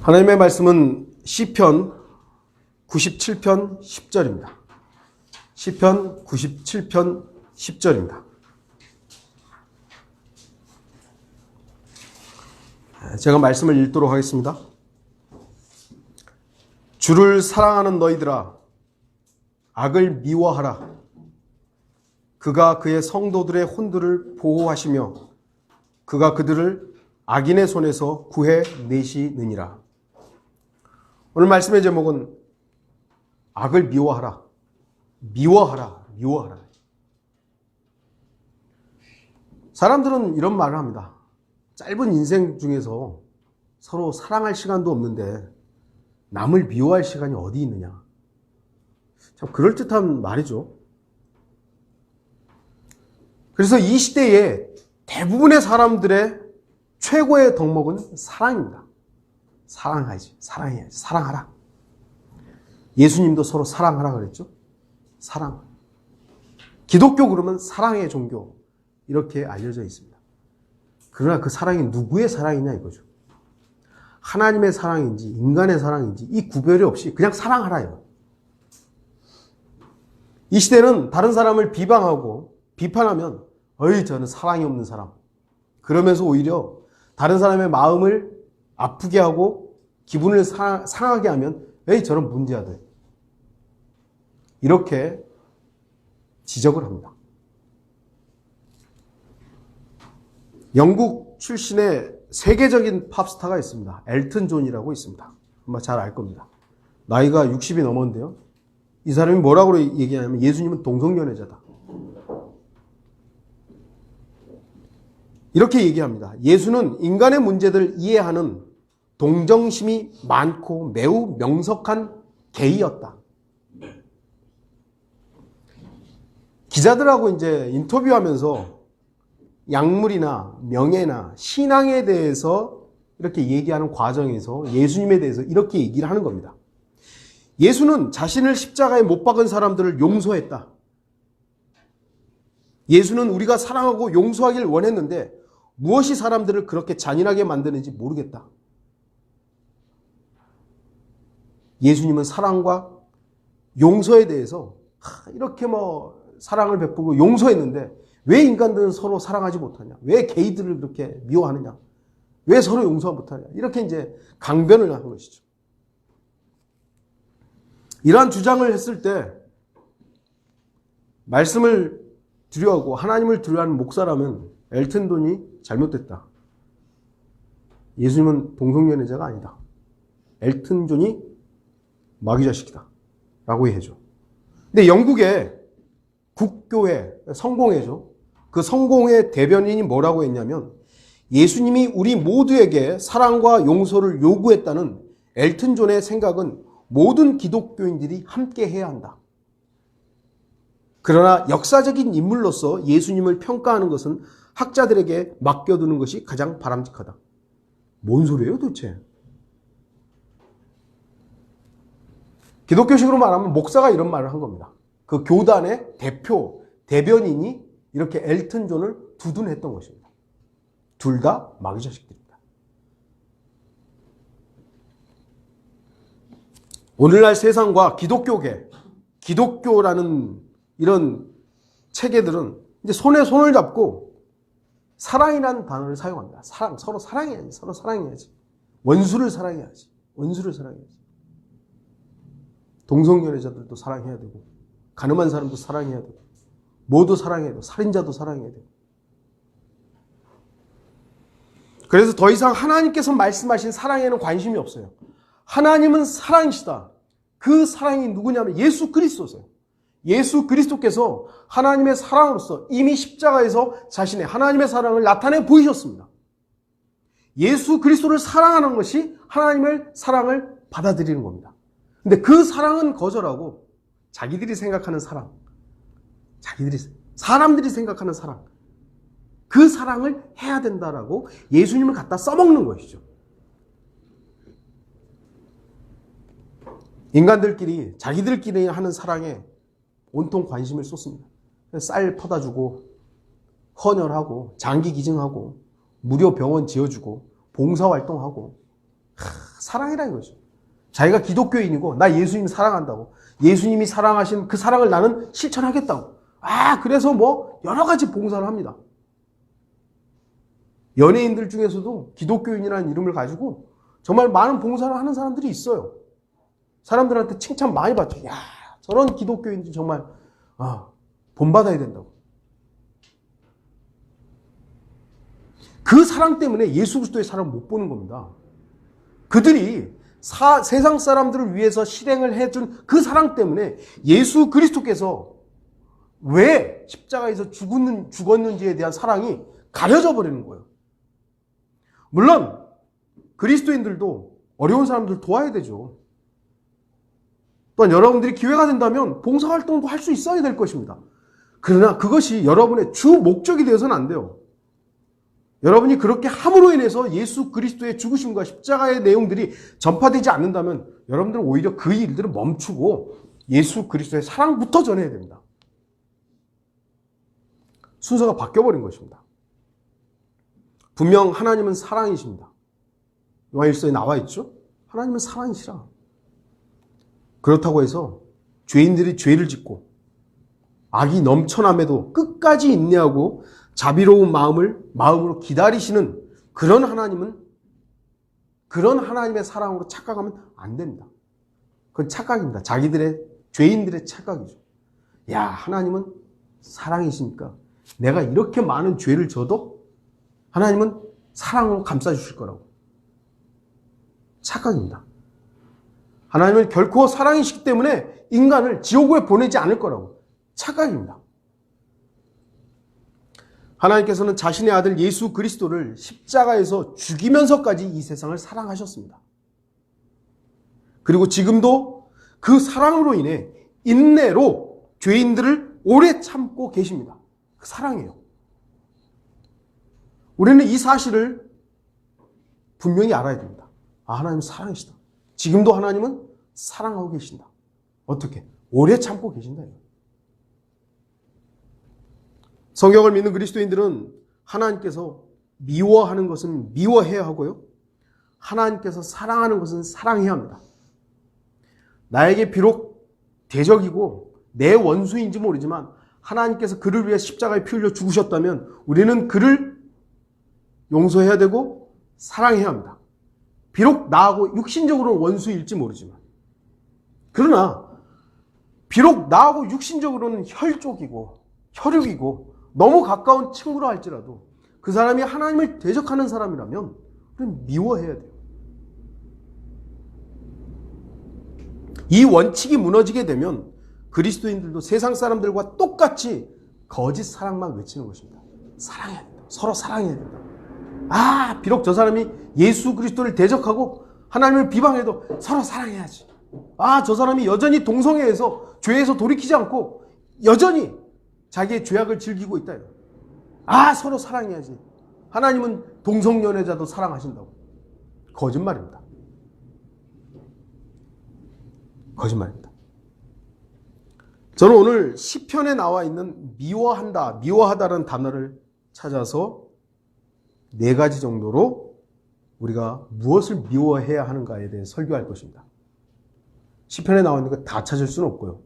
하나님의 말씀은 시편 97편 10절입니다. 시편 97편 10절입니다. 제가 말씀을 읽도록 하겠습니다. 주를 사랑하는 너희들아, 악을 미워하라. 그가 그의 성도들의 혼들을 보호하시며 그가 그들을 악인의 손에서 구해내시느니라. 오늘 말씀의 제목은 악을 미워하라. 미워하라. 미워하라. 사람들은 이런 말을 합니다. 짧은 인생 중에서 서로 사랑할 시간도 없는데 남을 미워할 시간이 어디 있느냐. 참 그럴듯한 말이죠. 그래서 이 시대에 대부분의 사람들의 최고의 덕목은 사랑입니다. 사랑해야지. 사랑하라. 예수님도 서로 사랑하라 그랬죠. 사랑. 기독교 그러면 사랑의 종교 이렇게 알려져 있습니다. 그러나 그 사랑이 누구의 사랑이냐 이거죠. 하나님의 사랑인지 인간의 사랑인지 이 구별이 없이 그냥 사랑하라요. 이 시대는 다른 사람을 비방하고 비판하면 저는 사랑이 없는 사람. 그러면서 오히려 다른 사람의 마음을 아프게 하고 기분을 상하게 하면 저런 문제아들. 이렇게 지적을 합니다. 영국 출신의 세계적인 팝스타가 있습니다. 엘튼 존이라고 있습니다. 아마 잘 알 겁니다. 나이가 60이 넘었는데요. 이 사람이 뭐라고 얘기하냐면 예수님은 동성연애자다. 이렇게 얘기합니다. 예수는 인간의 문제들을 이해하는 동정심이 많고 매우 명석한 게이였다. 기자들하고 이제 인터뷰하면서 약물이나 명예나 신앙에 대해서 이렇게 얘기하는 과정에서 예수님에 대해서 이렇게 얘기를 하는 겁니다. 예수는 자신을 십자가에 못 박은 사람들을 용서했다. 예수는 우리가 사랑하고 용서하길 원했는데 무엇이 사람들을 그렇게 잔인하게 만드는지 모르겠다. 예수님은 사랑과 용서에 대해서 이렇게 사랑을 베푸고 용서했는데 왜 인간들은 서로 사랑하지 못하냐? 왜 게이들을 그렇게 미워하느냐? 왜 서로 용서 못하냐? 이렇게 이제 강변을 한 것이죠. 이러한 주장을 했을 때 말씀을 두려워하고 하나님을 두려워하는 목사라면 엘튼 존이 잘못됐다. 예수님은 동성연애자가 아니다. 엘튼 존이 마귀자식이다. 라고 해야죠. 근데 영국의 국교회, 성공회죠. 그 성공회 대변인이 뭐라고 했냐면 예수님이 우리 모두에게 사랑과 용서를 요구했다는 엘튼 존의 생각은 모든 기독교인들이 함께 해야 한다. 그러나 역사적인 인물로서 예수님을 평가하는 것은 학자들에게 맡겨두는 것이 가장 바람직하다. 뭔 소리예요 도대체? 기독교식으로 말하면 목사가 이런 말을 한 겁니다. 그 교단의 대변인이 이렇게 엘튼 존을 두둔했던 것입니다. 둘 다 마귀자식들입니다. 오늘날 세상과 기독교라는 이런 체계들은 이제 손에 손을 잡고 사랑이라는 단어를 사용합니다. 사랑, 서로 사랑해야지. 원수를 사랑해야지. 동성연애자들도 사랑해야 되고, 가늠한 사람도 사랑해야 되고, 모두 사랑해야 되고, 살인자도 사랑해야 되고. 그래서 더 이상 하나님께서 말씀하신 사랑에는 관심이 없어요. 하나님은 사랑이시다. 그 사랑이 누구냐면 예수 그리스도세요. 예수 그리스도께서 하나님의 사랑으로서 이미 십자가에서 자신의 하나님의 사랑을 나타내 보이셨습니다. 예수 그리스도를 사랑하는 것이 하나님의 사랑을 받아들이는 겁니다. 근데 그 사랑은 거절하고 자기들이 생각하는 사랑, 사람들이 생각하는 사랑, 그 사랑을 해야 된다라고 예수님을 갖다 써먹는 것이죠. 인간들끼리 자기들끼리 하는 사랑에 온통 관심을 쏟습니다. 쌀 퍼다 주고 헌혈하고 장기 기증하고 무료 병원 지어주고 봉사활동하고 사랑이라 이거죠. 자기가 기독교인이고 나 예수님 사랑한다고. 예수님이 사랑하신 그 사랑을 나는 실천하겠다고. 그래서 뭐 여러 가지 봉사를 합니다. 연예인들 중에서도 기독교인이라는 이름을 가지고 정말 많은 봉사를 하는 사람들이 있어요. 사람들한테 칭찬 많이 받죠. 야, 저런 기독교인들 정말 본받아야 된다고. 그 사랑 때문에 예수 그리스도의 사랑을 못 보는 겁니다. 그들이 세상 사람들을 위해서 실행을 해준 그 사랑 때문에 예수 그리스도께서 왜 십자가에서 죽었는지에 대한 사랑이 가려져 버리는 거예요. 물론 그리스도인들도 어려운 사람들 도와야 되죠. 또한 여러분들이 기회가 된다면 봉사활동도 할 수 있어야 될 것입니다. 그러나 그것이 여러분의 주 목적이 되어서는 안 돼요. 여러분이 그렇게 함으로 인해서 예수 그리스도의 죽으심과 십자가의 내용들이 전파되지 않는다면 여러분들은 오히려 그 일들을 멈추고 예수 그리스도의 사랑부터 전해야 됩니다. 순서가 바뀌어버린 것입니다. 분명 하나님은 사랑이십니다. 요한일서에 나와 있죠? 하나님은 사랑이시라. 그렇다고 해서 죄인들이 죄를 짓고 악이 넘쳐남에도 끝까지 인내하고 자비로운 마음으로 기다리시는 그런 하나님의 사랑으로 착각하면 안 됩니다. 그건 착각입니다. 죄인들의 착각이죠. 야, 하나님은 사랑이시니까 내가 이렇게 많은 죄를 져도 하나님은 사랑으로 감싸주실 거라고. 착각입니다. 하나님은 결코 사랑이시기 때문에 인간을 지옥에 보내지 않을 거라고. 착각입니다. 하나님께서는 자신의 아들 예수 그리스도를 십자가에서 죽이면서까지 이 세상을 사랑하셨습니다. 그리고 지금도 그 사랑으로 인해 인내로 죄인들을 오래 참고 계십니다. 그 사랑이에요. 우리는 이 사실을 분명히 알아야 됩니다. 하나님은 사랑이시다. 지금도 하나님은 사랑하고 계신다. 어떻게? 오래 참고 계신다. 성경을 믿는 그리스도인들은 하나님께서 미워하는 것은 미워해야 하고요. 하나님께서 사랑하는 것은 사랑해야 합니다. 나에게 비록 대적이고 내 원수인지 모르지만 하나님께서 그를 위해 십자가에 피 흘려 죽으셨다면 우리는 그를 용서해야 되고 사랑해야 합니다. 비록 나하고 육신적으로 원수일지 모르지만. 그러나 비록 나하고 육신적으로는 혈족이고 혈육이고 너무 가까운 친구라 할지라도 그 사람이 하나님을 대적하는 사람이라면 우리는 미워해야 돼요. 이 원칙이 무너지게 되면 그리스도인들도 세상 사람들과 똑같이 거짓 사랑만 외치는 것입니다. 사랑해야 된다. 서로 사랑해야 된다. 비록 저 사람이 예수 그리스도를 대적하고 하나님을 비방해도 서로 사랑해야지. 저 사람이 여전히 동성애에서 죄에서 돌이키지 않고 여전히 자기의 죄악을 즐기고 있다. 서로 사랑해야지. 하나님은 동성연애자도 사랑하신다고. 거짓말입니다. 거짓말입니다. 저는 오늘 시편에 나와 있는 미워하다라는 단어를 찾아서 4가지 정도로 우리가 무엇을 미워해야 하는가에 대해 설교할 것입니다. 시편에 나와 있는 거 다 찾을 수는 없고요.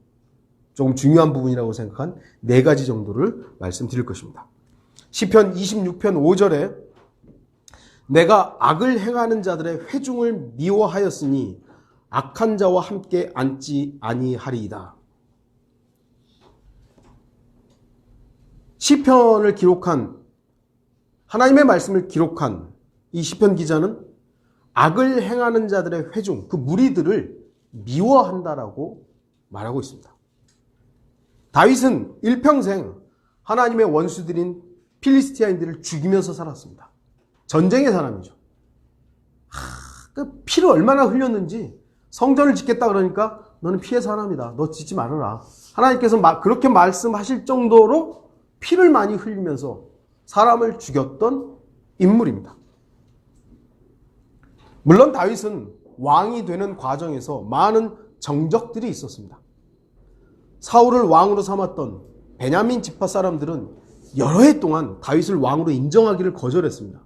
조금 중요한 부분이라고 생각한 4가지 정도를 말씀드릴 것입니다. 시편 26편 5절에 내가 악을 행하는 자들의 회중을 미워하였으니 악한 자와 함께 앉지 아니하리이다. 시편을 기록한 하나님의 말씀을 기록한 이 시편 기자는 악을 행하는 자들의 회중, 그 무리들을 미워한다라고 말하고 있습니다. 다윗은 일평생 하나님의 원수들인 필리스티아인들을 죽이면서 살았습니다. 전쟁의 사람이죠. 그 피를 얼마나 흘렸는지 성전을 짓겠다 그러니까 너는 피의 사람이다. 너 짓지 말아라. 하나님께서 그렇게 말씀하실 정도로 피를 많이 흘리면서 사람을 죽였던 인물입니다. 물론 다윗은 왕이 되는 과정에서 많은 정적들이 있었습니다. 사울을 왕으로 삼았던 베냐민 지파 사람들은 여러 해 동안 다윗을 왕으로 인정하기를 거절했습니다.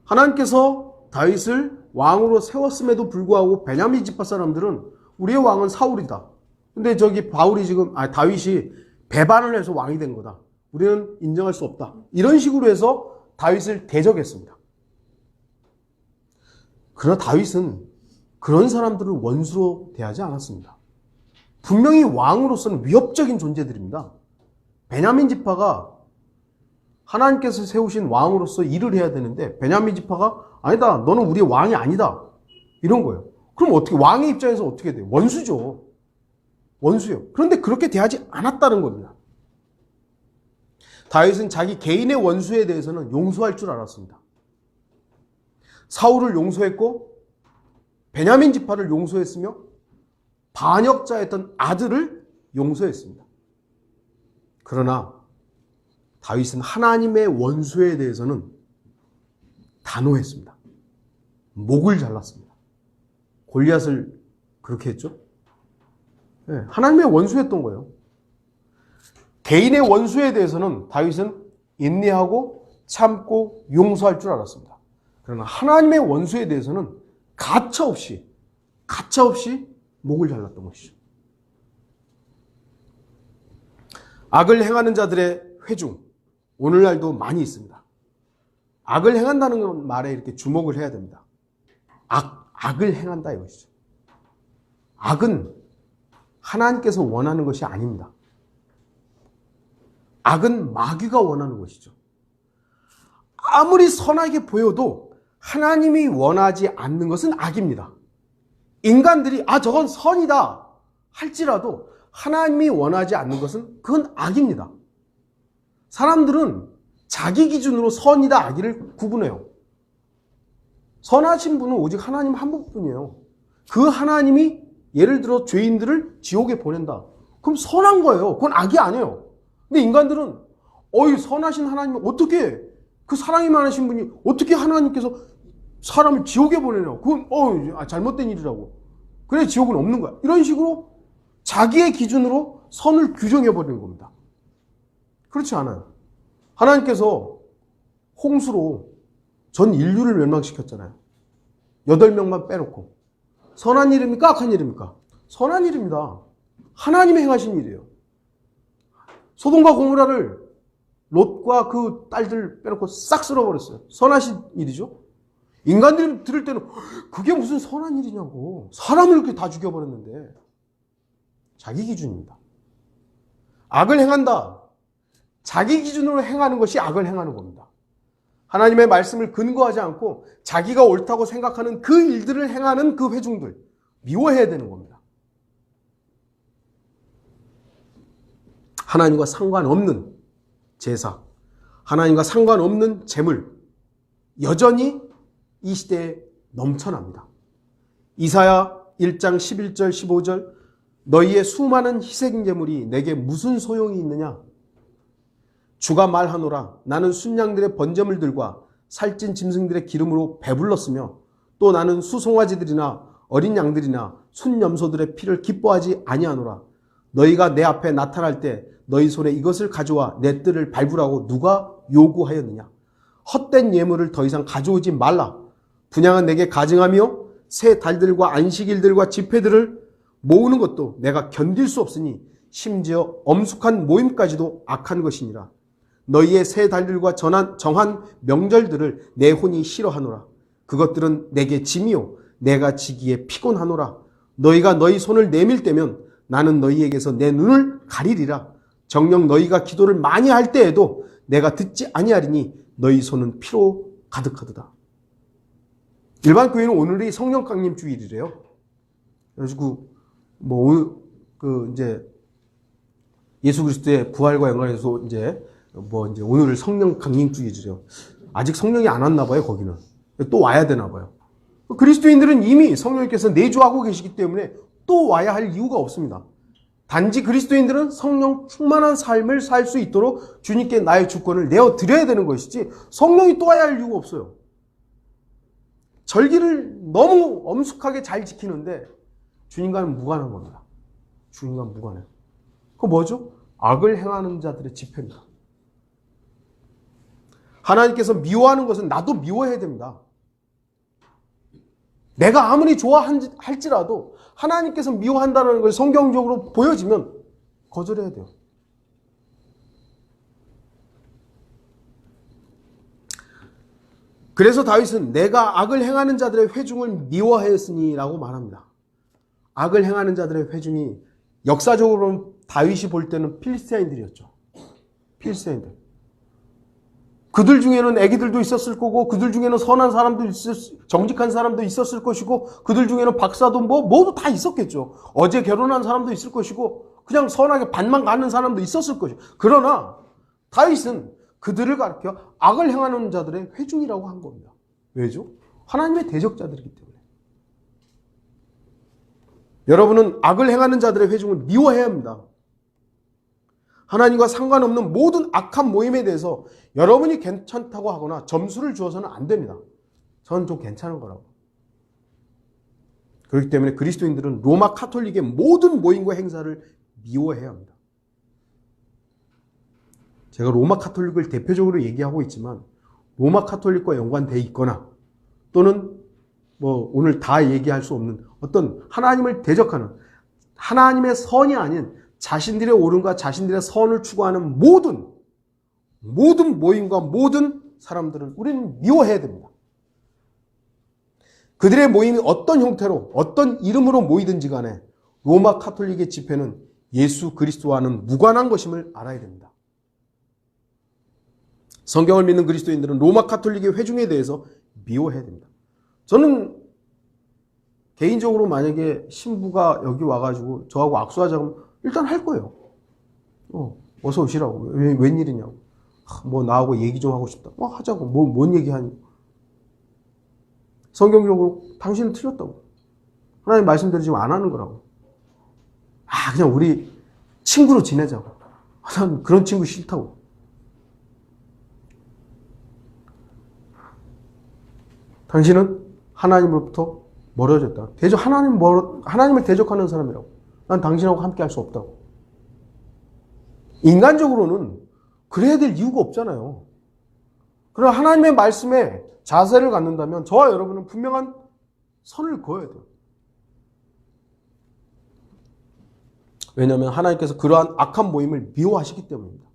하나님께서 다윗을 왕으로 세웠음에도 불구하고 베냐민 지파 사람들은 우리의 왕은 사울이다. 근데 저기 다윗이 배반을 해서 왕이 된 거다. 우리는 인정할 수 없다. 이런 식으로 해서 다윗을 대적했습니다. 그러나 다윗은 그런 사람들을 원수로 대하지 않았습니다. 분명히 왕으로서는 위협적인 존재들입니다. 베냐민 지파가 하나님께서 세우신 왕으로서 일을 해야 되는데 베냐민 지파가 아니다. 너는 우리의 왕이 아니다. 이런 거예요. 그럼 어떻게 왕의 입장에서 어떻게 돼요? 원수죠. 원수요. 그런데 그렇게 대하지 않았다는 겁니다. 다윗은 자기 개인의 원수에 대해서는 용서할 줄 알았습니다. 사울을 용서했고 베냐민 지파를 용서했으며 반역자였던 아들을 용서했습니다. 그러나 다윗은 하나님의 원수에 대해서는 단호했습니다. 목을 잘랐습니다. 골리앗을 그렇게 했죠? 네, 하나님의 원수였던 거예요. 개인의 원수에 대해서는 다윗은 인내하고 참고 용서할 줄 알았습니다. 그러나 하나님의 원수에 대해서는 가차없이 목을 잘랐던 것이죠. 악을 행하는 자들의 회중, 오늘날도 많이 있습니다. 악을 행한다는 말에 이렇게 주목을 해야 됩니다. 악을 행한다 이것이죠. 악은 하나님께서 원하는 것이 아닙니다. 악은 마귀가 원하는 것이죠. 아무리 선하게 보여도 하나님이 원하지 않는 것은 악입니다. 인간들이 저건 선이다 할지라도 하나님이 원하지 않는 것은 그건 악입니다. 사람들은 자기 기준으로 선이다 악이를 구분해요. 선하신 분은 오직 하나님 한 분뿐이에요. 그 하나님이 예를 들어 죄인들을 지옥에 보낸다. 그럼 선한 거예요. 그건 악이 아니에요. 근데 인간들은 선하신 하나님 어떻게 그 사랑이 많으신 분이 어떻게 하나님께서 사람을 지옥에 보내냐. 그건 잘못된 일이라고. 그래 지옥은 없는 거야. 이런 식으로 자기의 기준으로 선을 규정해버리는 겁니다. 그렇지 않아요. 하나님께서 홍수로 전 인류를 멸망시켰잖아요. 8명만 빼놓고. 선한 일입니까? 악한 일입니까? 선한 일입니다. 하나님이 행하신 일이에요. 소돔과 고모라를 롯과 그 딸들 빼놓고 싹 쓸어버렸어요. 선하신 일이죠. 인간들이 들을 때는 그게 무슨 선한 일이냐고. 사람을 이렇게 다 죽여버렸는데. 자기 기준입니다. 악을 행한다. 자기 기준으로 행하는 것이 악을 행하는 겁니다. 하나님의 말씀을 근거하지 않고 자기가 옳다고 생각하는 그 일들을 행하는 그 회중들 미워해야 되는 겁니다. 하나님과 상관없는 제사, 하나님과 상관없는 재물 여전히 이 시대에 넘쳐납니다. 이사야 1장 11절 15절 너희의 수많은 희생 제물이 내게 무슨 소용이 있느냐? 주가 말하노라 나는 순양들의 번제물들과 살찐 짐승들의 기름으로 배불렀으며 또 나는 수송아지들이나 어린 양들이나 순염소들의 피를 기뻐하지 아니하노라. 너희가 내 앞에 나타날 때 너희 손에 이것을 가져와 내 뜰을 밟으라고 누가 요구하였느냐? 헛된 예물을 더 이상 가져오지 말라. 분향은 내게 가증하며 새 달들과 안식일들과 집회들을 모으는 것도 내가 견딜 수 없으니 심지어 엄숙한 모임까지도 악한 것이니라. 너희의 새 달들과 정한 명절들을 내 혼이 싫어하노라. 그것들은 내게 짐이요 내가 지기에 피곤하노라. 너희가 너희 손을 내밀 때면 나는 너희에게서 내 눈을 가리리라. 정녕 너희가 기도를 많이 할 때에도 내가 듣지 아니하리니 너희 손은 피로 가득하도다. 일반 교회는 오늘이 성령 강림 주일이래요. 그래가지고 이제 예수 그리스도의 부활과 연관해서 이제 오늘을 성령 강림 주일이래요. 아직 성령이 안 왔나 봐요. 거기는 또 와야 되나 봐요. 그리스도인들은 이미 성령께서 내주하고 계시기 때문에 또 와야 할 이유가 없습니다. 단지 그리스도인들은 성령 충만한 삶을 살 수 있도록 주님께 나의 주권을 내어드려야 되는 것이지 성령이 또 와야 할 이유가 없어요. 절기를 너무 엄숙하게 잘 지키는데 주님과는 무관한 겁니다. 주님과는 무관해요. 그거 뭐죠? 악을 행하는 자들의 집회입니다. 하나님께서 미워하는 것은 나도 미워해야 됩니다. 내가 아무리 좋아할지라도 하나님께서 미워한다는 걸 성경적으로 보여지면 거절해야 돼요. 그래서 다윗은 내가 악을 행하는 자들의 회중을 미워하였으니 라고 말합니다. 악을 행하는 자들의 회중이 역사적으로 다윗이 볼 때는 필리스티아인들이었죠. 필리스티아인들. 그들 중에는 애기들도 있었을 거고, 그들 중에는 선한 사람도 정직한 사람도 있었을 것이고, 그들 중에는 박사도 모두 다 있었겠죠. 어제 결혼한 사람도 있을 것이고, 그냥 선하게 반만 가는 사람도 있었을 것이고. 그러나 다윗은 그들을 가리켜 악을 행하는 자들의 회중이라고 한 겁니다. 왜죠? 하나님의 대적자들이기 때문에. 여러분은 악을 행하는 자들의 회중을 미워해야 합니다. 하나님과 상관없는 모든 악한 모임에 대해서 여러분이 괜찮다고 하거나 점수를 주어서는 안 됩니다. 저는 좀 괜찮은 거라고. 그렇기 때문에 그리스도인들은 로마 카톨릭의 모든 모임과 행사를 미워해야 합니다. 제가 로마 카톨릭을 대표적으로 얘기하고 있지만 로마 카톨릭과 연관되어 있거나 또는 오늘 다 얘기할 수 없는 어떤 하나님을 대적하는 하나님의 선이 아닌 자신들의 옳음과 자신들의 선을 추구하는 모든 모임과 모든 사람들은 우리는 미워해야 됩니다. 그들의 모임이 어떤 형태로 어떤 이름으로 모이든지 간에 로마 카톨릭의 집회는 예수 그리스도와는 무관한 것임을 알아야 됩니다. 성경을 믿는 그리스도인들은 로마 카톨릭의 회중에 대해서 미워해야 됩니다. 저는 개인적으로 만약에 신부가 여기 와가지고 저하고 악수하자면 일단 할 거예요. 어서 오시라고. 웬일이냐고. 나하고 얘기 좀 하고 싶다. 하자고. 뭔 얘기하니? 성경적으로 당신은 틀렸다고. 하나님 말씀대로 지금 안 하는 거라고. 그냥 우리 친구로 지내자고. 난 그런 친구 싫다고. 당신은 하나님으로부터 멀어졌다. 하나님을 대적하는 사람이라고. 난 당신하고 함께 할 수 없다고. 인간적으로는 그래야 될 이유가 없잖아요. 그러나 하나님의 말씀에 자세를 갖는다면 저와 여러분은 분명한 선을 그어야 돼요. 왜냐하면 하나님께서 그러한 악한 모임을 미워하시기 때문입니다.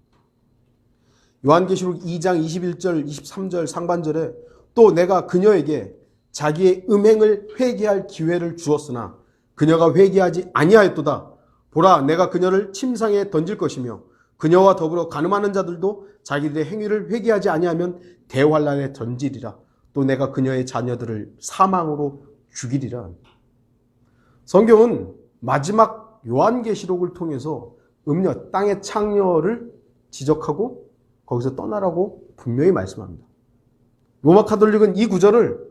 요한계시록 2장 21절, 23절 상반절에 또 내가 그녀에게 자기의 음행을 회개할 기회를 주었으나 그녀가 회개하지 아니하였도다. 보라, 내가 그녀를 침상에 던질 것이며 그녀와 더불어 간음하는 자들도 자기들의 행위를 회개하지 아니하면 대환란에 던지리라. 또 내가 그녀의 자녀들을 사망으로 죽이리라. 성경은 마지막 요한계시록을 통해서 음녀, 땅의 창녀를 지적하고 거기서 떠나라고 분명히 말씀합니다. 로마 카톨릭은 이 구절을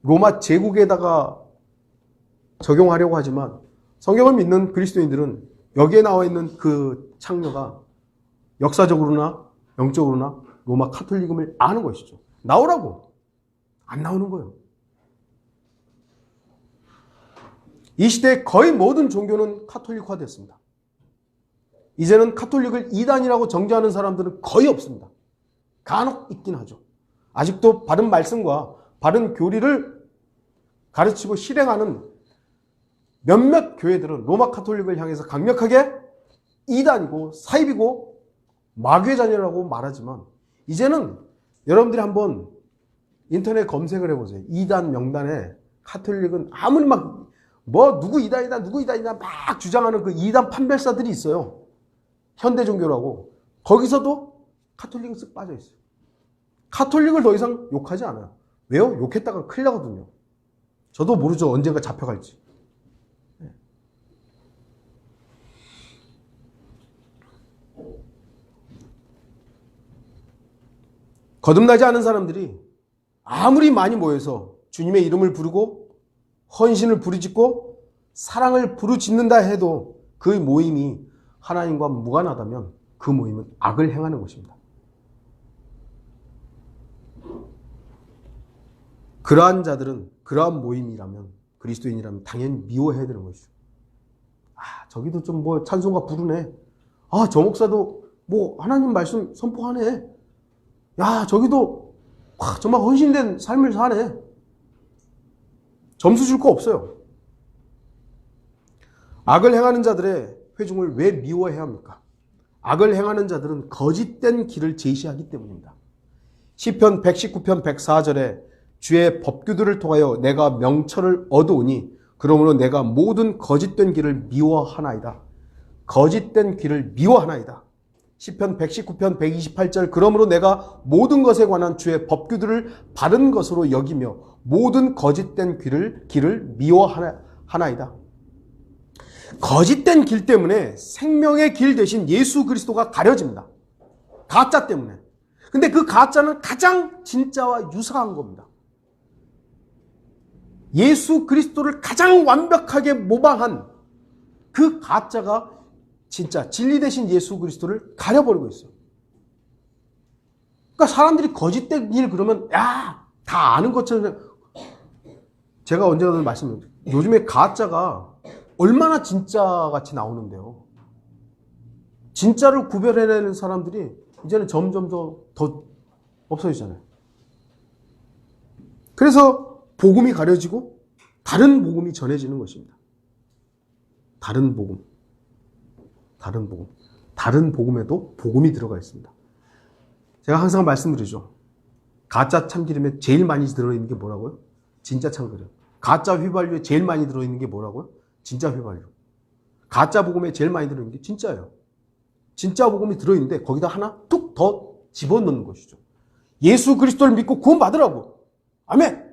로마 제국에다가 적용하려고 하지만 성경을 믿는 그리스도인들은 여기에 나와 있는 그 창녀가 역사적으로나 영적으로나 로마 카톨릭임을 아는 것이죠. 나오라고. 안 나오는 거예요. 이 시대의 거의 모든 종교는 카톨릭화됐습니다. 이제는 카톨릭을 이단이라고 정죄하는 사람들은 거의 없습니다. 간혹 있긴 하죠. 아직도 바른 말씀과 바른 교리를 가르치고 실행하는 몇몇 교회들은 로마 카톨릭을 향해서 강력하게 이단이고 사입이고 마귀의 자녀라고 말하지만 이제는 여러분들이 한번 인터넷 검색을 해보세요. 이단 명단에 카톨릭은 아무리 누구 이단이다 막 주장하는 그 이단 판별사들이 있어요. 현대 종교라고. 거기서도 카톨릭은 쓱 빠져 있어요. 카톨릭을 더 이상 욕하지 않아요. 왜요? 욕했다가 큰일 나거든요. 저도 모르죠. 언젠가 잡혀갈지. 거듭나지 않은 사람들이 아무리 많이 모여서 주님의 이름을 부르고 헌신을 부르짖고 사랑을 부르짖는다 해도 그 모임이 하나님과 무관하다면 그 모임은 악을 행하는 것입니다. 그러한 자들은 그러한 모임이라면 그리스도인이라면 당연히 미워해야 되는 것이죠. 저기도 좀 찬송가 부르네. 저 목사도 하나님 말씀 선포하네. 저기도 정말 헌신된 삶을 사네. 점수 줄 거 없어요. 악을 행하는 자들의 회중을 왜 미워해야 합니까? 악을 행하는 자들은 거짓된 길을 제시하기 때문입니다. 시편 119편 104절에 주의 법규들을 통하여 내가 명철을 얻어오니 그러므로 내가 모든 거짓된 길을 미워하나이다. 거짓된 길을 미워하나이다. 시편 119편 128절 그러므로 내가 모든 것에 관한 주의 법규들을 바른 것으로 여기며 모든 거짓된 길을 미워하나이다. 거짓된 길 때문에 생명의 길 대신 예수 그리스도가 가려집니다. 가짜 때문에. 근데 그 가짜는 가장 진짜와 유사한 겁니다. 예수 그리스도를 가장 완벽하게 모방한 그 가짜가 진짜 진리 대신 예수 그리스도를 가려버리고 있어요. 그러니까 사람들이 거짓된 길 그러면 야, 다 아는 것처럼 제가 언제나 말씀드려요. 요즘에 가짜가 얼마나 진짜같이 나오는데요. 진짜를 구별해내는 사람들이 이제는 점점 더 없어지잖아요. 그래서 복음이 가려지고 다른 복음이 전해지는 것입니다. 다른 복음. 다른 복음에도 복음이 들어가 있습니다. 제가 항상 말씀드리죠. 가짜 참기름에 제일 많이 들어있는 게 뭐라고요? 진짜 참기름. 가짜 휘발유에 제일 많이 들어있는 게 뭐라고요? 진짜 휘발유. 가짜 복음에 제일 많이 들어있는 게 진짜예요. 진짜 복음이 들어있는데 거기다 하나 툭 더 집어넣는 것이죠. 예수 그리스도를 믿고 구원 받으라고. 아멘.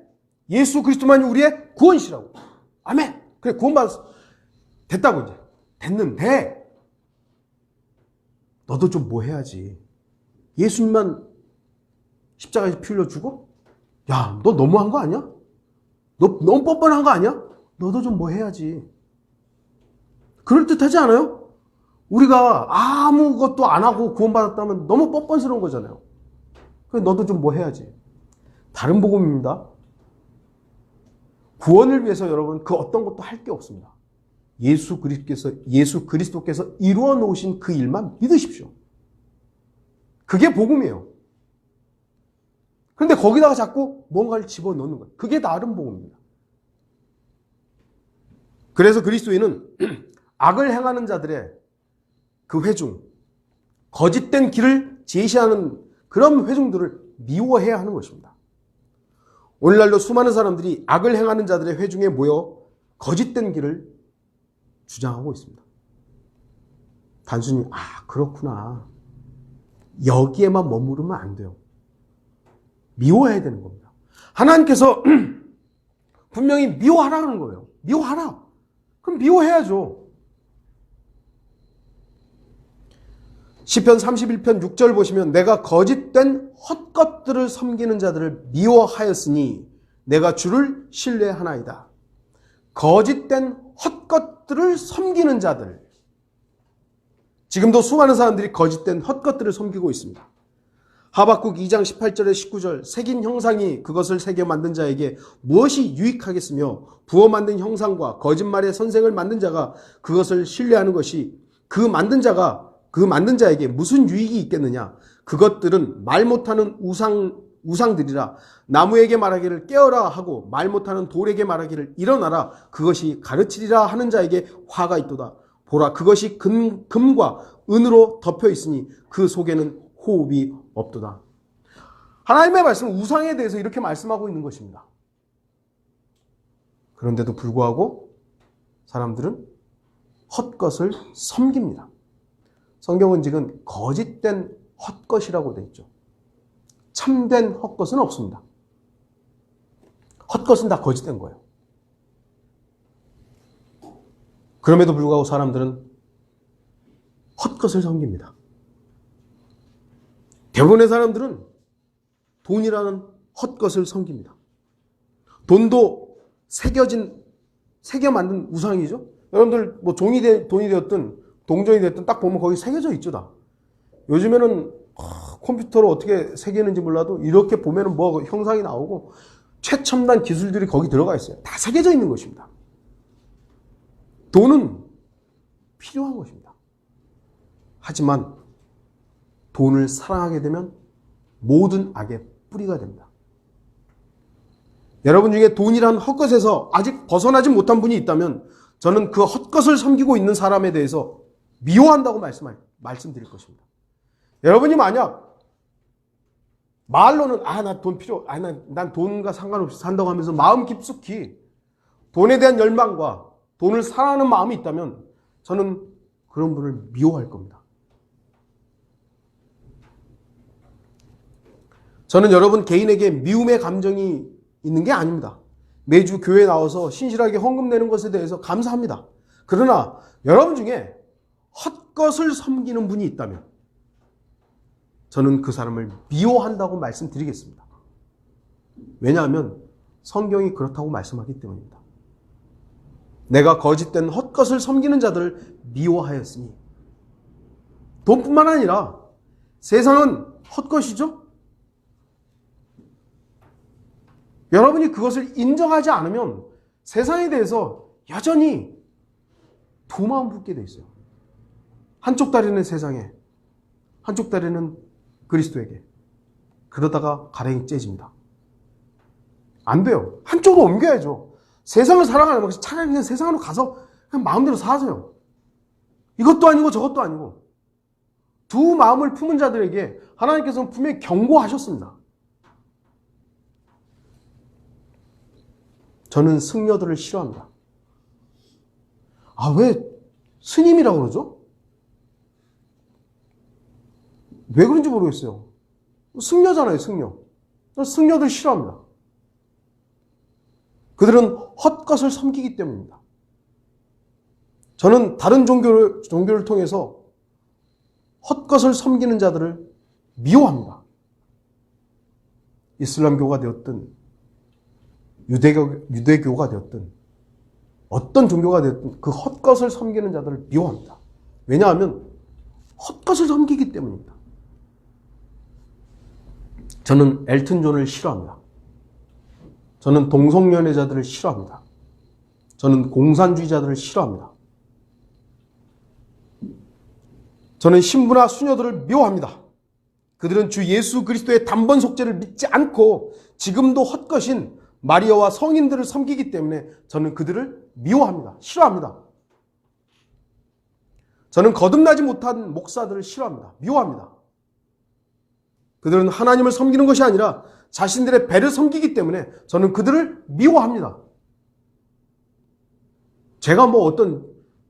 예수 그리스도만이 우리의 구원이시라고. 아멘. 그래 구원 받았어. 됐다고 이제. 됐는데 너도 좀 뭐 해야지. 예수님만 십자가에서 피 흘려 주고 야, 너 너무한 거 아니야? 너 너무 뻔뻔한 거 아니야? 너도 좀 뭐 해야지. 그럴듯하지 않아요? 우리가 아무것도 안 하고 구원받았다면 너무 뻔뻔스러운 거잖아요. 그래 너도 좀 뭐 해야지. 다른 복음입니다. 구원을 위해서 여러분 그 어떤 것도 할 게 없습니다. 예수 그리스도께서 이루어 놓으신 그 일만 믿으십시오. 그게 복음이에요. 그런데 거기다가 자꾸 뭔가를 집어넣는 거예요. 그게 다른 복음입니다. 그래서 그리스도인은 악을 행하는 자들의 그 회중, 거짓된 길을 제시하는 그런 회중들을 미워해야 하는 것입니다. 오늘날도 수많은 사람들이 악을 행하는 자들의 회중에 모여 거짓된 길을 주장하고 있습니다. 단순히 그렇구나. 여기에만 머무르면 안 돼요. 미워해야 되는 겁니다. 하나님께서 분명히 미워하라는 거예요. 미워하라. 그럼 미워해야죠. 시편 31편 6절 보시면 내가 거짓된 헛것들을 섬기는 자들을 미워하였으니 내가 주를 신뢰하나이다. 거짓된 헛것들을 섬기는 자들. 지금도 수많은 사람들이 거짓된 헛것들을 섬기고 있습니다. 하박국 2장 18절에 19절 새긴 형상이 그것을 새겨 만든 자에게 무엇이 유익하겠으며 부어 만든 형상과 거짓말의 선생을 만든 자가 그것을 신뢰하는 것이 그 만든 자에게 무슨 유익이 있겠느냐. 그것들은 말 못하는 우상들이라. 나무에게 말하기를 깨어라 하고 말 못하는 돌에게 말하기를 일어나라. 그것이 가르치리라 하는 자에게 화가 있도다. 보라 그것이 금과 은으로 덮여 있으니 그 속에는 호흡이 없도다. 하나님의 말씀은 우상에 대해서 이렇게 말씀하고 있는 것입니다. 그런데도 불구하고 사람들은 헛것을 섬깁니다. 성경은 지금 거짓된 헛것이라고 되어 있죠. 참된 헛것은 없습니다. 헛것은 다 거짓된 거예요. 그럼에도 불구하고 사람들은 헛것을 섬깁니다. 대부분의 사람들은 돈이라는 헛것을 섬깁니다. 돈도 새겨 만든 우상이죠. 여러분들 뭐 돈이 되었든 동전이 됐든 딱 보면 거기 새겨져 있죠 다. 요즘에는 컴퓨터로 어떻게 새기는지 몰라도 이렇게 보면은 뭐 형상이 나오고 최첨단 기술들이 거기 들어가 있어요. 다 새겨져 있는 것입니다. 돈은 필요한 것입니다. 하지만 돈을 사랑하게 되면 모든 악의 뿌리가 됩니다. 여러분 중에 돈이란 헛것에서 아직 벗어나지 못한 분이 있다면 저는 그 헛것을 섬기고 있는 사람에 대해서 미워한다고 말씀드릴 것입니다. 여러분이 만약 말로는 나 돈 난 돈과 상관없이 산다고 하면서 마음 깊숙이 돈에 대한 열망과 돈을 사랑하는 마음이 있다면 저는 그런 분을 미워할 겁니다. 저는 여러분 개인에게 미움의 감정이 있는 게 아닙니다. 매주 교회에 나와서 신실하게 헌금 내는 것에 대해서 감사합니다. 그러나 여러분 중에 헛것을 섬기는 분이 있다면 저는 그 사람을 미워한다고 말씀드리겠습니다. 왜냐하면 성경이 그렇다고 말씀하기 때문입니다. 내가 거짓된 헛것을 섬기는 자들을 미워하였으니. 돈뿐만 아니라 세상은 헛것이죠? 여러분이 그것을 인정하지 않으면 세상에 대해서 여전히 두 마음 붙게 돼 있어요. 한쪽 다리는 세상에, 한쪽 다리는 그리스도에게. 그러다가 가랭이 째집니다. 안 돼요. 한쪽으로 옮겨야죠. 세상을 사랑하는 것이 차라리 그냥 세상으로 가서 그냥 마음대로 사세요. 이것도 아니고 저것도 아니고. 두 마음을 품은 자들에게 하나님께서는 분명히 경고하셨습니다. 저는 승려들을 싫어합니다. 왜 스님이라고 그러죠? 왜 그런지 모르겠어요. 승려잖아요, 승려. 승려들 싫어합니다. 그들은 헛것을 섬기기 때문입니다. 저는 다른 종교를 통해서 헛것을 섬기는 자들을 미워합니다. 이슬람교가 되었든 유대교가 되었든 어떤 종교가 되었든 그 헛것을 섬기는 자들을 미워합니다. 왜냐하면 헛것을 섬기기 때문입니다. 저는 엘튼 존을 싫어합니다. 저는 동성연애자들을 싫어합니다. 저는 공산주의자들을 싫어합니다. 저는 신부나 수녀들을 미워합니다. 그들은 주 예수 그리스도의 단번 속죄를 믿지 않고 지금도 헛것인 마리아와 성인들을 섬기기 때문에 저는 그들을 미워합니다. 싫어합니다. 저는 거듭나지 못한 목사들을 싫어합니다. 미워합니다. 그들은 하나님을 섬기는 것이 아니라 자신들의 배를 섬기기 때문에 저는 그들을 미워합니다. 제가 어떤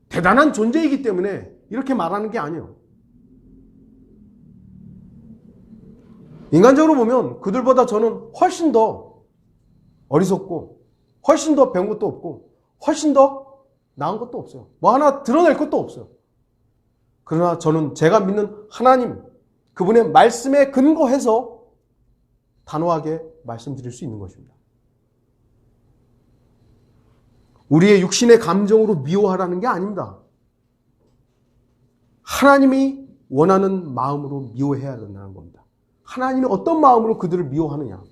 대단한 존재이기 때문에 이렇게 말하는 게 아니에요. 인간적으로 보면 그들보다 저는 훨씬 더 어리석고 훨씬 더 배운 것도 없고 훨씬 더 나은 것도 없어요. 하나 드러낼 것도 없어요. 그러나 저는 제가 믿는 하나님, 그분의 말씀에 근거해서 단호하게 말씀드릴 수 있는 것입니다. 우리의 육신의 감정으로 미워하라는 게 아닙니다. 하나님이 원하는 마음으로 미워해야 된다는 겁니다. 하나님이 어떤 마음으로 그들을 미워하느냐.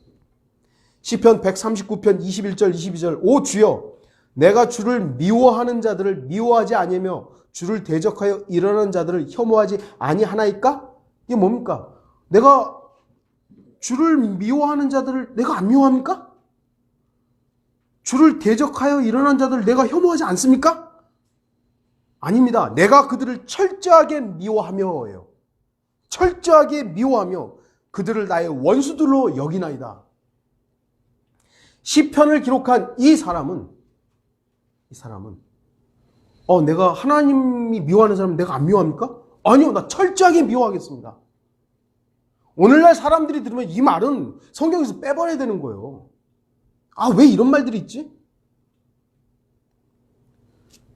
시편 139편 21절 22절 오 주여 내가 주를 미워하는 자들을 미워하지 아니하며 주를 대적하여 일어나는 자들을 혐오하지 아니하나이까? 이게 뭡니까? 내가 주를 미워하는 자들을 내가 안 미워합니까? 주를 대적하여 일어난 자들을 내가 혐오하지 않습니까? 아닙니다. 내가 그들을 철저하게 미워하며예요. 철저하게 미워하며 그들을 나의 원수들로 여기나이다. 시편을 기록한 이 사람은 내가 하나님이 미워하는 사람 내가 안 미워합니까? 아니요, 나 철저하게 미워하겠습니다. 오늘날 사람들이 들으면 이 말은 성경에서 빼버려야 되는 거예요. 왜 이런 말들이 있지?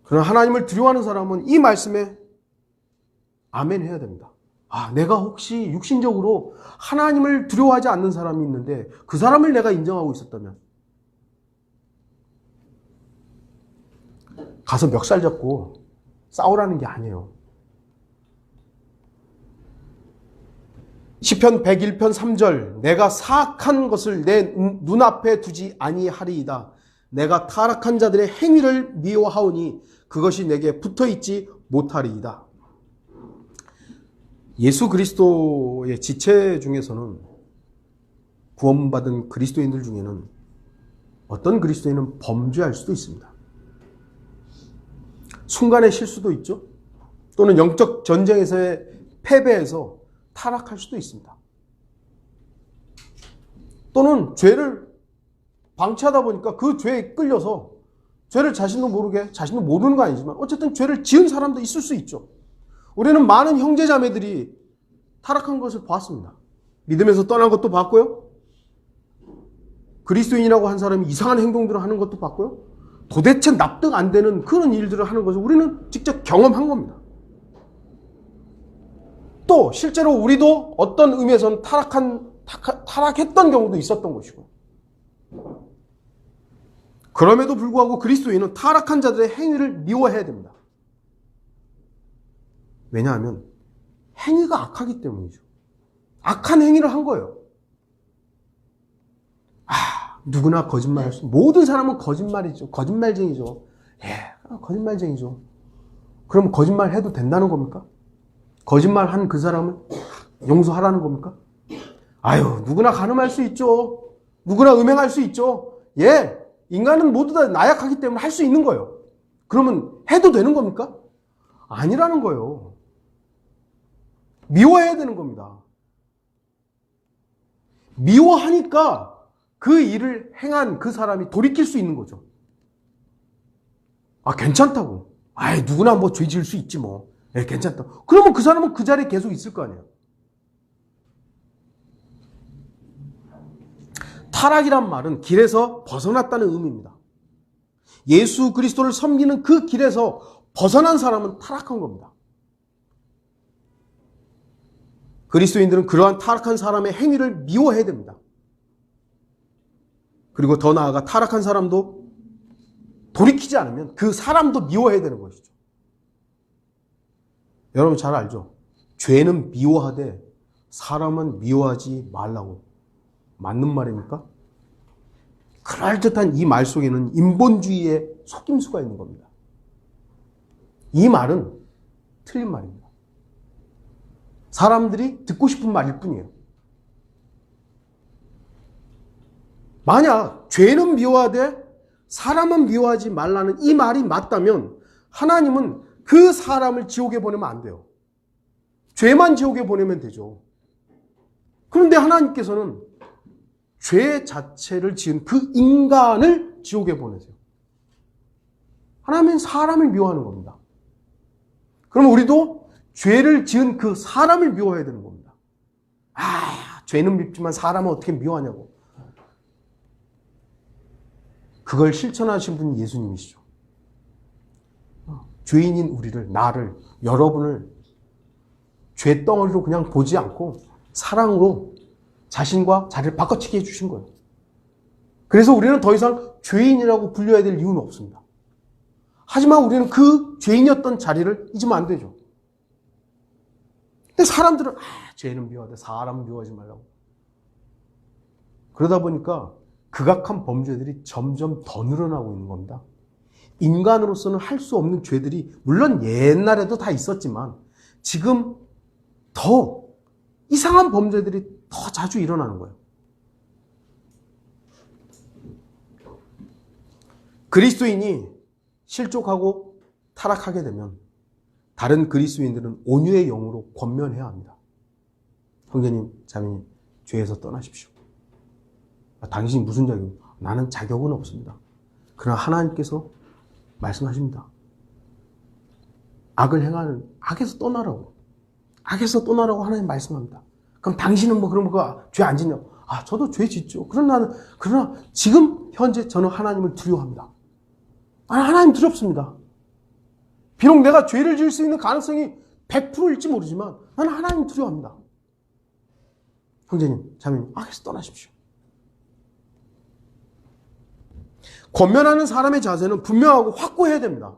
그러나 하나님을 두려워하는 사람은 이 말씀에 아멘 해야 됩니다. 내가 혹시 육신적으로 하나님을 두려워하지 않는 사람이 있는데 그 사람을 내가 인정하고 있었다면 가서 멱살 잡고 싸우라는 게 아니에요. 시편 101편 3절 내가 사악한 것을 내 눈앞에 두지 아니하리이다. 내가 타락한 자들의 행위를 미워하오니 그것이 내게 붙어있지 못하리이다. 예수 그리스도의 지체 중에서는 구원받은 그리스도인들 중에는 어떤 그리스도인은 범죄할 수도 있습니다. 순간의 실수도 있죠. 또는 영적 전쟁에서의 패배에서 타락할 수도 있습니다. 또는 죄를 방치하다 보니까 그 죄에 끌려서 죄를 자신도 모르는 거 아니지만 어쨌든 죄를 지은 사람도 있을 수 있죠. 우리는 많은 형제자매들이 타락한 것을 봤습니다. 믿음에서 떠난 것도 봤고요. 그리스도인이라고 한 사람이 이상한 행동들을 하는 것도 봤고요. 도대체 납득 안 되는 그런 일들을 하는 것을 우리는 직접 경험한 겁니다. 또 실제로 우리도 어떤 의미에서는 타락했던 경우도 있었던 것이고, 그럼에도 불구하고 그리스도인은 타락한 자들의 행위를 미워해야 됩니다. 왜냐하면 행위가 악하기 때문이죠. 악한 행위를 한 거예요. 누구나 거짓말할 수, 모든 사람은 거짓말이죠. 거짓말쟁이죠. 거짓말쟁이죠. 그럼 거짓말 해도 된다는 겁니까? 거짓말한 그 사람을 용서하라는 겁니까? 누구나 간음할 수 있죠. 누구나 음행할 수 있죠. 인간은 모두 다 나약하기 때문에 할 수 있는 거예요. 그러면 해도 되는 겁니까? 아니라는 거예요. 미워해야 되는 겁니다. 미워하니까 그 일을 행한 그 사람이 돌이킬 수 있는 거죠. 괜찮다고. 누구나 뭐 죄 지을 수 있지 뭐. 괜찮다. 그러면 그 사람은 그 자리에 계속 있을 거 아니에요. 타락이란 말은 길에서 벗어났다는 의미입니다. 예수 그리스도를 섬기는 그 길에서 벗어난 사람은 타락한 겁니다. 그리스도인들은 그러한 타락한 사람의 행위를 미워해야 됩니다. 그리고 더 나아가 타락한 사람도 돌이키지 않으면 그 사람도 미워해야 되는 것이죠. 여러분 잘 알죠? 죄는 미워하되 사람은 미워하지 말라고. 맞는 말입니까? 그럴듯한 이 말 속에는 인본주의의 속임수가 있는 겁니다. 이 말은 틀린 말입니다. 사람들이 듣고 싶은 말일 뿐이에요. 만약 죄는 미워하되 사람은 미워하지 말라는 이 말이 맞다면 하나님은 그 사람을 지옥에 보내면 안 돼요. 죄만 지옥에 보내면 되죠. 그런데 하나님께서는 죄 자체를 지은 그 인간을 지옥에 보내세요. 하나님은 사람을 미워하는 겁니다. 그럼 우리도 죄를 지은 그 사람을 미워해야 되는 겁니다. 죄는 밉지만 사람은 어떻게 미워하냐고. 그걸 실천하신 분이 예수님이시죠. 죄인인 우리를, 나를, 여러분을 죄덩어리로 그냥 보지 않고 사랑으로 자신과 자리를 바꿔치게 해주신 거예요. 그래서 우리는 더 이상 죄인이라고 불려야 될 이유는 없습니다. 하지만 우리는 그 죄인이었던 자리를 잊으면 안 되죠. 근데 사람들은 죄는 미워하되 사람은 미워하지 말라고. 그러다 보니까 극악한 범죄들이 점점 더 늘어나고 있는 겁니다. 인간으로서는 할 수 없는 죄들이 물론 옛날에도 다 있었지만 지금 더 이상한 범죄들이 더 자주 일어나는 거예요. 그리스도인이 실족하고 타락하게 되면 다른 그리스도인들은 온유의 영으로 권면해야 합니다. 형제님, 자매님, 죄에서 떠나십시오. 당신이 무슨 자격? 나는 자격은 없습니다. 그러나 하나님께서 말씀하십니다. 악을 행하는 악에서 떠나라고. 악에서 떠나라고 하나님 말씀합니다. 그럼 당신은 그럼 죄 안 짓냐고. 저도 죄 짓죠. 그러나 지금 현재 저는 하나님을 두려워합니다. 하나님 두렵습니다. 비록 내가 죄를 지을 수 있는 가능성이 100%일지 모르지만 나는 하나님 두려워합니다. 형제님, 자매님, 악에서 떠나십시오. 권면하는 사람의 자세는 분명하고 확고해야 됩니다.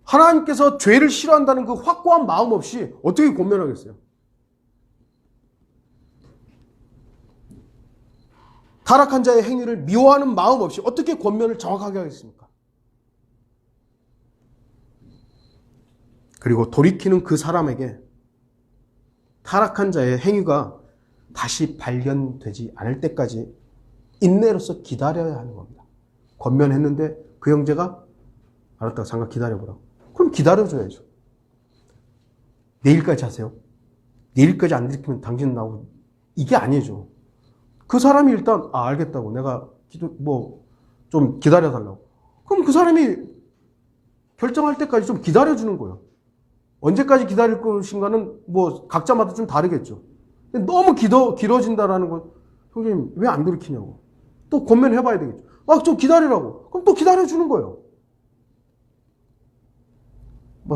하나님께서 죄를 싫어한다는 그 확고한 마음 없이 어떻게 권면하겠어요? 타락한 자의 행위를 미워하는 마음 없이 어떻게 권면을 정확하게 하겠습니까? 그리고 돌이키는 그 사람에게 타락한 자의 행위가 다시 발견되지 않을 때까지 인내로서 기다려야 하는 겁니다. 권면했는데 그 형제가 알았다, 잠깐 기다려보라고. 그럼 기다려줘야죠. 내일까지 하세요. 내일까지 안 들키면 당신 나오고. 이게 아니죠. 그 사람이 일단 알겠다고, 내가 좀 기다려달라고. 그럼 그 사람이 결정할 때까지 좀 기다려주는 거예요. 언제까지 기다릴 것인가는 각자마다 좀 다르겠죠. 근데 너무 길어진다라는 건, 형님 왜 안 돌이키냐고. 또 권면해봐야 되겠죠. 좀 기다리라고. 그럼 또 기다려주는 거예요.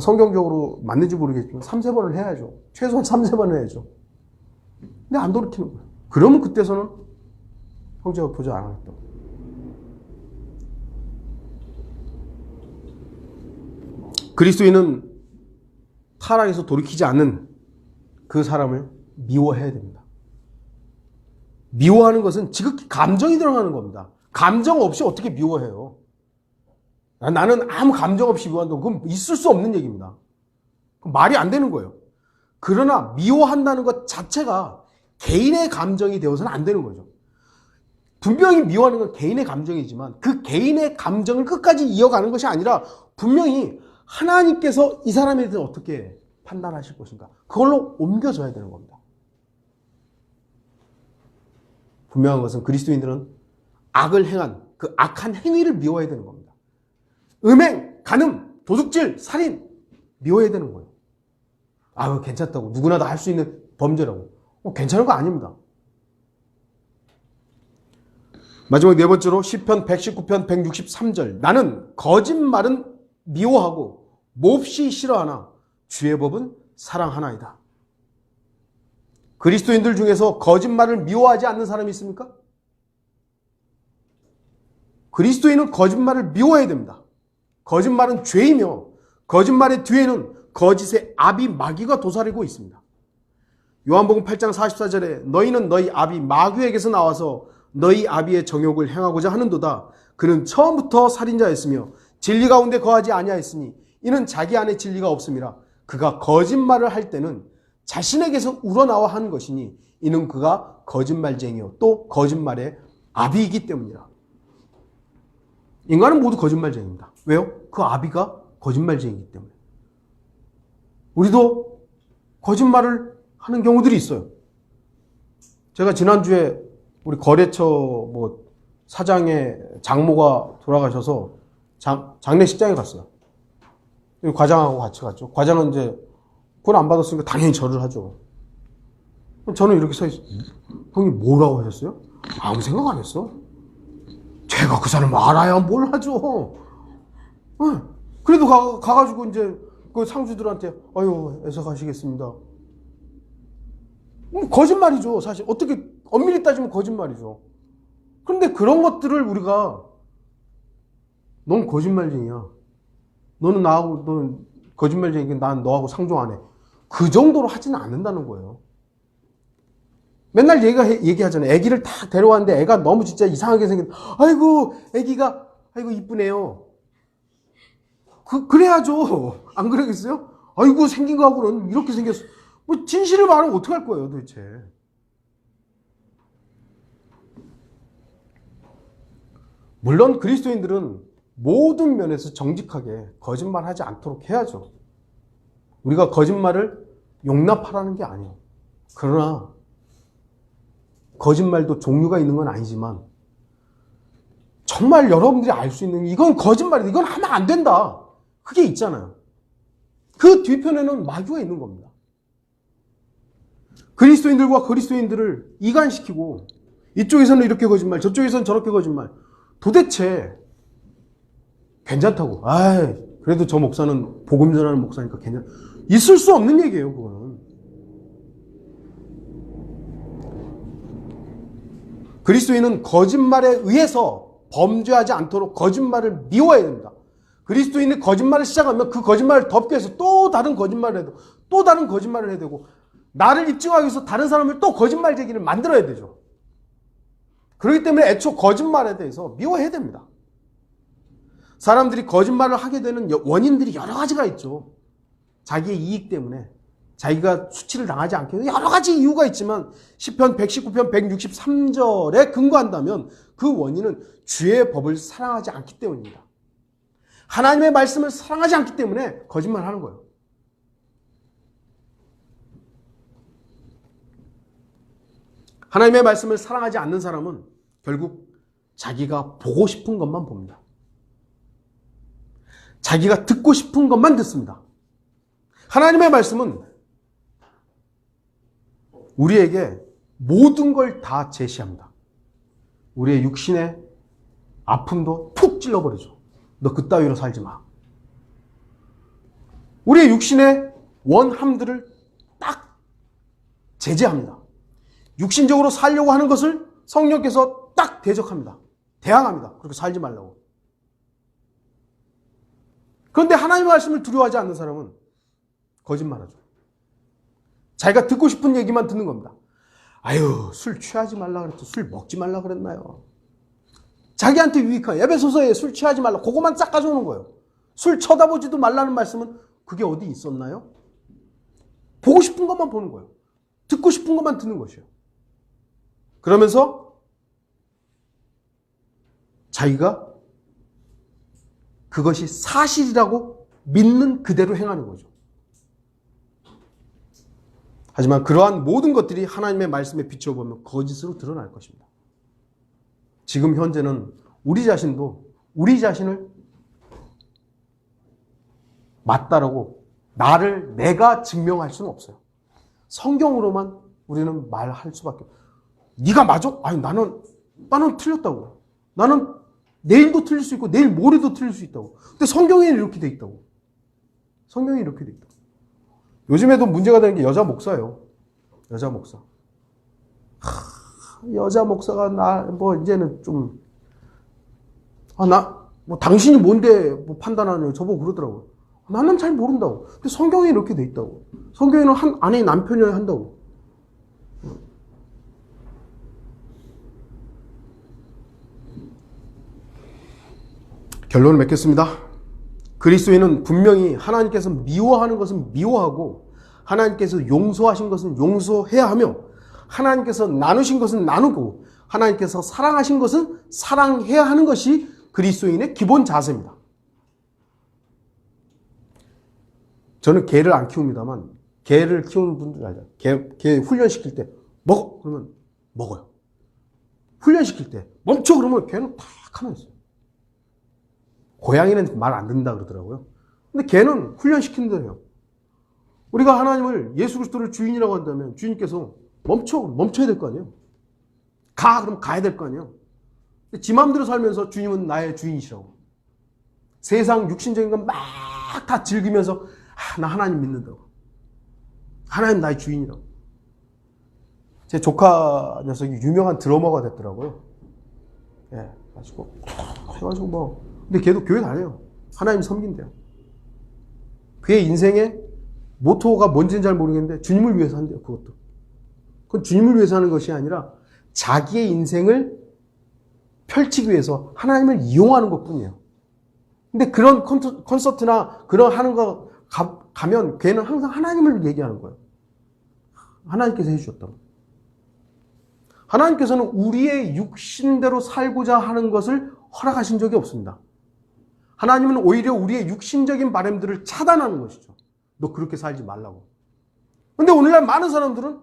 성경적으로 맞는지 모르겠지만 3-4번을 해야죠. 최소한 3-4번을 해야죠. 근데 안 돌이키는 거예요. 그러면 그때서는 형제가 보지 않았다. 그리스도인은 타락에서 돌이키지 않는 그 사람을 미워해야 됩니다. 미워하는 것은 지극히 감정이 들어가는 겁니다. 감정 없이 어떻게 미워해요? 나는 아무 감정 없이 미워한다고, 그건 있을 수 없는 얘기입니다. 말이 안 되는 거예요. 그러나 미워한다는 것 자체가 개인의 감정이 되어서는 안 되는 거죠. 분명히 미워하는 건 개인의 감정이지만 그 개인의 감정을 끝까지 이어가는 것이 아니라 분명히 하나님께서 이 사람에 대해서 어떻게 판단하실 것인가, 그걸로 옮겨져야 되는 겁니다. 분명한 것은 그리스도인들은 악을 행한 그 악한 행위를 미워해야 되는 겁니다. 음행, 간음, 도둑질, 살인 미워해야 되는 거예요. 괜찮다고, 누구나 다 할 수 있는 범죄라고. 괜찮은 거 아닙니다. 마지막 네 번째로 시편 119편 163절. 나는 거짓말은 미워하고 몹시 싫어하나 주의 법은 사랑하나이다. 그리스도인들 중에서 거짓말을 미워하지 않는 사람이 있습니까? 그리스도인은 거짓말을 미워해야 됩니다. 거짓말은 죄이며 거짓말의 뒤에는 거짓의 아비 마귀가 도사리고 있습니다. 요한복음 8장 44절에 너희는 너희 아비 마귀에게서 나와서 너희 아비의 정욕을 행하고자 하는도다. 그는 처음부터 살인자였으며 진리 가운데 거하지 아니하였으니 이는 자기 안에 진리가 없음이라. 그가 거짓말을 할 때는 자신에게서 우러나와 하는 것이니 이는 그가 거짓말쟁이요 또 거짓말의 아비이기 때문이라. 인간은 모두 거짓말쟁이입니다. 왜요? 그 아비가 거짓말쟁이기 때문에. 우리도 거짓말을 하는 경우들이 있어요. 제가 지난주에 우리 거래처 사장의 장모가 돌아가셔서 장례식장에 갔어요. 과장하고 같이 갔죠. 과장은 이제 돈 안 받았으니까 당연히 절을 하죠. 저는 이렇게 서 있어요. 형님 뭐라고 하셨어요? 아무 생각 안 했어. 제가 그 사람 알아야 뭘 하죠. 그래도 가가지고 이제 그 상주들한테 애써 가시겠습니다. 거짓말이죠. 사실 어떻게 엄밀히 따지면 거짓말이죠. 그런데 그런 것들을 우리가 넌 거짓말쟁이야. 너는 거짓말쟁이니까 난 너하고 상종 안 해. 그 정도로 하지는 않는다는 거예요. 맨날 얘기하잖아요. 애기를 딱 데려왔는데 애가 너무 진짜 이상하게 생겼. 애기가 이쁘네요. 그래야죠. 안 그러겠어요? 생긴 거하고는 이렇게 생겼어. 진실을 말하면 어떡할 거예요, 도대체. 물론 그리스도인들은 모든 면에서 정직하게 거짓말하지 않도록 해야죠. 우리가 거짓말을 용납하라는 게 아니에요. 그러나 거짓말도 종류가 있는 건 아니지만 정말 여러분들이 알 수 있는 이건 거짓말이다. 이건 하면 안 된다. 그게 있잖아요. 그 뒤편에는 마귀가 있는 겁니다. 그리스도인들과 그리스도인들을 이간시키고 이쪽에서는 이렇게 거짓말, 저쪽에서는 저렇게 거짓말. 도대체 괜찮다고. 그래도 저 목사는 복음 전하는 목사니까 괜찮. 있을 수 없는 얘기예요, 그거는. 그리스도인은 거짓말에 의해서 범죄하지 않도록 거짓말을 미워해야 됩니다. 그리스도인이 거짓말을 시작하면 그 거짓말을 덮기 위해서 또 다른 거짓말을 해도 또 다른 거짓말을 해야 되고 나를 입증하기 위해서 다른 사람을 또 거짓말 제기를 만들어야 되죠. 그렇기 때문에 애초 거짓말에 대해서 미워해야 됩니다. 사람들이 거짓말을 하게 되는 원인들이 여러 가지가 있죠. 자기의 이익 때문에, 자기가 수치를 당하지 않게 해서 여러 가지 이유가 있지만 시편 119편 163절에 근거한다면 그 원인은 주의 법을 사랑하지 않기 때문입니다. 하나님의 말씀을 사랑하지 않기 때문에 거짓말하는 거예요. 하나님의 말씀을 사랑하지 않는 사람은 결국 자기가 보고 싶은 것만 봅니다. 자기가 듣고 싶은 것만 듣습니다. 하나님의 말씀은 우리에게 모든 걸 다 제시합니다. 우리의 육신의 아픔도 푹 찔러버리죠. 너 그따위로 살지 마. 우리의 육신의 원함들을 딱 제재합니다. 육신적으로 살려고 하는 것을 성령께서 딱 대적합니다. 대항합니다. 그렇게 살지 말라고. 그런데 하나님의 말씀을 두려워하지 않는 사람은 거짓말하죠. 자기가 듣고 싶은 얘기만 듣는 겁니다. 아유, 술 취하지 말라 그랬죠. 술 먹지 말라 그랬나요? 자기한테 유익한 에베소서에 술 취하지 말라. 그거만 싹 가져오는 거예요. 술 쳐다보지도 말라는 말씀은 그게 어디 있었나요? 보고 싶은 것만 보는 거예요. 듣고 싶은 것만 듣는 것이에요. 그러면서 자기가 그것이 사실이라고 믿는 그대로 행하는 거죠. 하지만 그러한 모든 것들이 하나님의 말씀에 비춰보면 거짓으로 드러날 것입니다. 지금 현재는 우리 자신도 우리 자신을 맞다라고 내가 증명할 수는 없어요. 성경으로만 우리는 말할 수밖에 없어요. 네가 맞아? 아니 나는 틀렸다고. 나는 내일도 틀릴 수 있고 내일 모레도 틀릴 수 있다고. 근데 성경에는 이렇게 돼 있다고. 성경에 이렇게 돼 있다고. 요즘에도 문제가 되는 게 여자 목사예요. 여자 목사. 여자 목사가 이제는 좀, 당신이 뭔데 판단하냐. 저보고 그러더라고요. 나는 잘 모른다고. 근데 성경에 이렇게 돼 있다고. 성경에는 아내 남편이어야 한다고. 결론을 맺겠습니다. 그리스도인은 분명히 하나님께서 미워하는 것은 미워하고 하나님께서 용서하신 것은 용서해야 하며 하나님께서 나누신 것은 나누고 하나님께서 사랑하신 것은 사랑해야 하는 것이 그리스도인의 기본 자세입니다. 저는 개를 안 키웁니다만 개를 키우는 분들 알죠. 개 훈련시킬 때 먹어! 그러면 먹어요. 훈련시킬 때 멈춰! 그러면 개는 딱 가만히 있어요. 고양이는 말 안 듣는다 그러더라고요. 근데 걔는 훈련시키는 대로 해요. 우리가 하나님을 예수 그리스도를 주인이라고 한다면 주인께서 멈춰야 될 거 아니에요. 그럼 가야 될 거 아니에요. 근데 지 마음대로 살면서 주님은 나의 주인이시라고. 세상 육신적인 건 막 다 즐기면서 나 하나님 믿는다고. 하나님 나의 주인이라고. 제 조카 녀석이 유명한 드러머가 됐더라고요. 예, 해가지고 근데 걔도 교회 다녀요. 하나님 섬긴대요. 그의 인생의 모토가 뭔지는 잘 모르겠는데 주님을 위해서 한대요. 그것도. 그건 주님을 위해서 하는 것이 아니라 자기의 인생을 펼치기 위해서 하나님을 이용하는 것뿐이에요. 근데 그런 콘서트나 그런 하는 거 가면 걔는 항상 하나님을 얘기하는 거예요. 하나님께서 해주셨다고. 하나님께서는 우리의 육신대로 살고자 하는 것을 허락하신 적이 없습니다. 하나님은 오히려 우리의 육신적인 바람들을 차단하는 것이죠. 너 그렇게 살지 말라고. 그런데 오늘날 많은 사람들은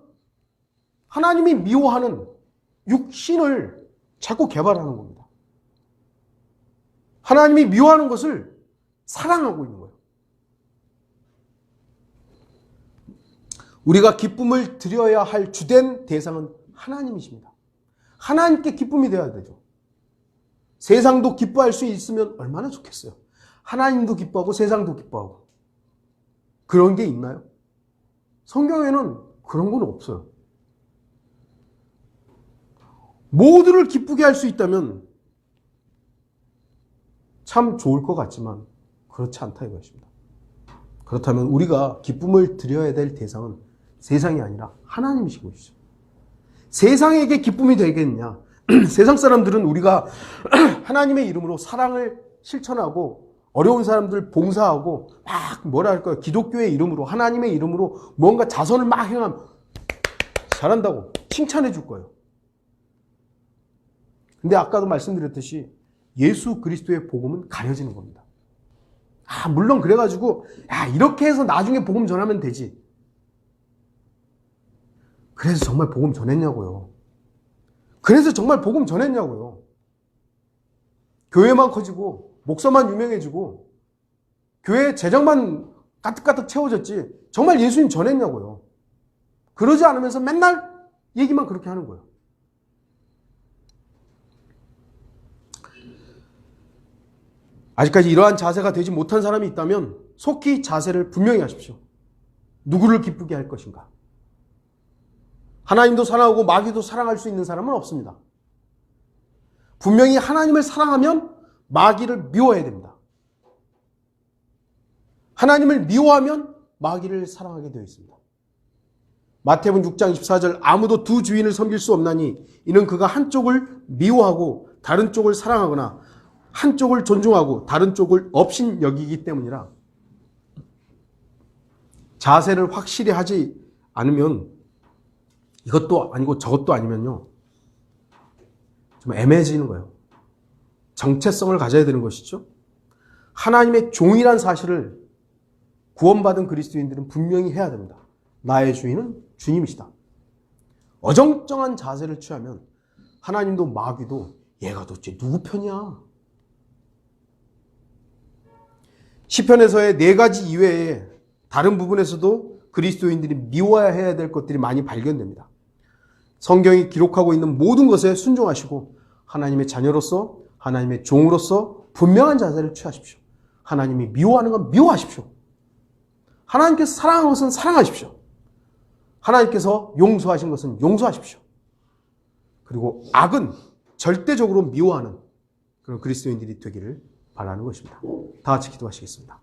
하나님이 미워하는 육신을 자꾸 개발하는 겁니다. 하나님이 미워하는 것을 사랑하고 있는 거예요. 우리가 기쁨을 드려야 할 주된 대상은 하나님이십니다. 하나님께 기쁨이 되어야 되죠. 세상도 기뻐할 수 있으면 얼마나 좋겠어요. 하나님도 기뻐하고 세상도 기뻐하고. 그런 게 있나요? 성경에는 그런 건 없어요. 모두를 기쁘게 할 수 있다면 참 좋을 것 같지만 그렇지 않다 이것입니다. 그렇다면 우리가 기쁨을 드려야 될 대상은 세상이 아니라 하나님이신 것이죠. 세상에게 기쁨이 되겠냐? 세상 사람들은 우리가 하나님의 이름으로 사랑을 실천하고 어려운 사람들 봉사하고 막 뭐랄까요, 기독교의 이름으로, 하나님의 이름으로 뭔가 자선을 막 행하면 잘한다고 칭찬해 줄 거예요. 근데 아까도 말씀드렸듯이 예수 그리스도의 복음은 가려지는 겁니다. 물론 그래가지고 이렇게 해서 나중에 복음 전하면 되지. 그래서 정말 복음 전했냐고요. 그래서 정말 복음 전했냐고요. 교회만 커지고 목사만 유명해지고 교회 재정만 가득가득 채워졌지 정말 예수님 전했냐고요. 그러지 않으면서 맨날 얘기만 그렇게 하는 거예요. 아직까지 이러한 자세가 되지 못한 사람이 있다면 속히 자세를 분명히 하십시오. 누구를 기쁘게 할 것인가? 하나님도 사랑하고 마귀도 사랑할 수 있는 사람은 없습니다. 분명히 하나님을 사랑하면 마귀를 미워해야 됩니다. 하나님을 미워하면 마귀를 사랑하게 되어 있습니다. 마태복음 6장 24절 아무도 두 주인을 섬길 수 없나니 이는 그가 한쪽을 미워하고 다른 쪽을 사랑하거나 한쪽을 존중하고 다른 쪽을 업신 여기기 때문이라. 자세를 확실히 하지 않으면 이것도 아니고 저것도 아니면요 좀 애매해지는 거예요. 정체성을 가져야 되는 것이죠. 하나님의 종이란 사실을 구원받은 그리스도인들은 분명히 해야 됩니다. 나의 주인은 주님이시다. 어정쩡한 자세를 취하면 하나님도 마귀도 얘가 도대체 누구 편이야? 시편에서의 4가지 이외에 다른 부분에서도 그리스도인들이 미워해야 해야 될 것들이 많이 발견됩니다. 성경이 기록하고 있는 모든 것에 순종하시고 하나님의 자녀로서 하나님의 종으로서 분명한 자세를 취하십시오. 하나님이 미워하는 건 미워하십시오. 하나님께서 사랑하는 것은 사랑하십시오. 하나님께서 용서하신 것은 용서하십시오. 그리고 악은 절대적으로 미워하는 그런 그리스도인들이 되기를 바라는 것입니다. 다 같이 기도하시겠습니다.